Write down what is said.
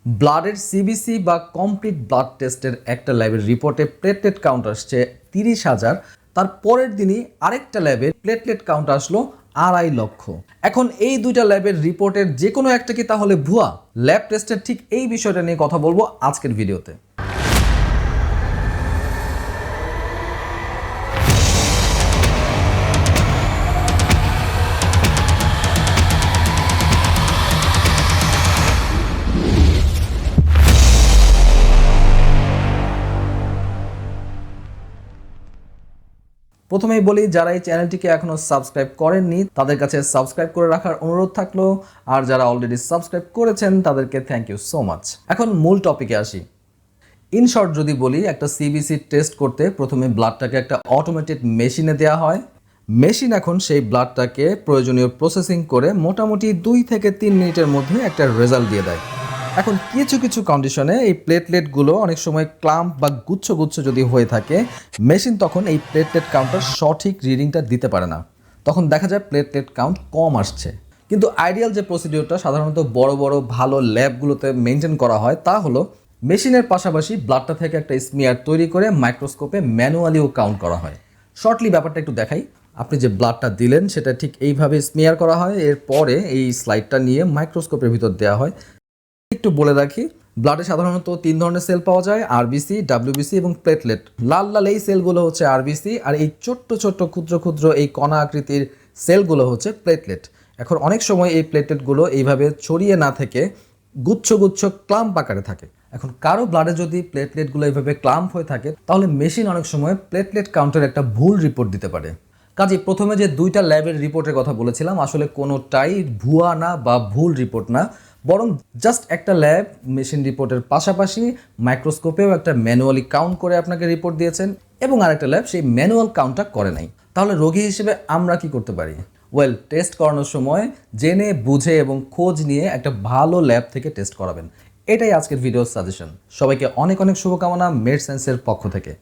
ব্লাডের সিবিসি বা complete blood টেস্টের একটা ল্যাবের রিপোর্টে প্লেটলেট কাউন্ট আসছে 30,000। তার পরের দিনই আরেকটা ল্যাবের প্লেটলেট কাউন্ট আসলো 2.5 লক্ষ। এখন এই দুইটা ল্যাবের রিপোর্টের যে কোনো একটা কি তাহলে ভুয়া? ল্যাব টেস্টের ঠিক এই বিষয়টা নিয়ে কথা বলবো আজকের ভিডিওতে। প্রথমেই বলি, যারা এই চ্যানেলটিকে এখনো সাবস্ক্রাইব করেননি তাদের কাছে সাবস্ক্রাইব করে রাখার অনুরোধ থাকলো, আর যারা অলরেডি সাবস্ক্রাইব করেছেন তাদেরকে থ্যাংক ইউ সো মাচ। এখন মূল টপিকে আসি। ইন শর্ট যদি বলি, একটা সিবিসি টেস্ট করতে প্রথমে ব্লাডটাকে একটা অটোমেটেড মেশিনে দেওয়া হয়। মেশিন এখন সেই ব্লাডটাকে প্রয়োজনীয় প্রসেসিং করে মোটামুটি 2 থেকে 3 মিনিটের মধ্যে একটা রেজাল্ট দিয়ে দেয়। এখন কিছু কিছু কন্ডিশনে এই প্লেটলেটগুলো অনেক সময় ক্লাম্প বা গুচ্ছ গুচ্ছ যদি হয়ে থাকে, মেশিন তখন এই প্লেটলেট কাউন্টার সঠিক রিডিংটা দিতে পারে না। তখন দেখা যায় প্লেটলেট কাউন্ট কম আসছে। কিন্তু আইডিয়াল যে প্রসিডিওরটা সাধারণত বড় বড় ভালো ল্যাবগুলোতে মেনটেন করা হয় তা হলো মেশিনের পাশাপাশি ব্লাডটা থেকে একটা স্মিয়ার তৈরি করে মাইক্রোস্কোপে ম্যানুয়ালিও কাউন্ট করা হয়। শর্টলি ব্যাপারটা একটু দেখাই। আপনি যে ব্লাডটা দিলেন সেটা ঠিক এইভাবে স্মিয়ার করা হয়, এরপরে এই স্লাইডটা নিয়ে মাইক্রোস্কোপের ভিতর দেওয়া হয়। একটু বলে রাখি, ব্লাডে সাধারণত 3 ধরনের সেল পাওয়া যায়: আরবিসি, ডাব্লিউবিসি এবং প্লেটলেট। লাল লাল এই সেলগুলো হচ্ছে আরবিসি, আর এই ছোট্ট ছোট্ট ক্ষুদ্র ক্ষুদ্র এই কণা আকৃতির সেলগুলো হচ্ছে প্লেটলেট। এখন অনেক সময় এই প্লেটলেটগুলো এইভাবে ছড়িয়ে না থেকে গুচ্ছ গুচ্ছ ক্লাম্প আকারে থাকে। এখন কারো ব্লাডে যদি প্লেটলেটগুলো এইভাবে ক্লাম্প হয়ে থাকে তাহলে মেশিন অনেক সময় প্লেটলেট কাউন্টের একটা ভুল রিপোর্ট দিতে পারে। কাজে প্রথমে যে দুইটা ল্যাবের রিপোর্টের কথা বলেছিলাম, আসলে কোনোটাই ভুয়া না বা ভুল রিপোর্ট না, বরং জাস্ট একটা ল্যাব মেশিন রিপোর্টের পাশাপাশি মাইক্রোস্কোপেও একটা ম্যানুয়ালি কাউন্ট করে আপনাকে রিপোর্ট দিয়েছেন, এবং আরেকটা ল্যাব সেই ম্যানুয়াল কাউন্টটা করে নাই। তাহলে রোগী হিসেবে আমরা কি করতে পারি? টেস্ট করানোর সময় জেনে বুঝে এবং খোঁজ নিয়ে একটা ভালো ল্যাব থেকে টেস্ট করাবেন। এটাই আজকের ভিডিওর সাজেশন। সবাইকে অনেক অনেক শুভকামনা মেডসেন্সের পক্ষ থেকে।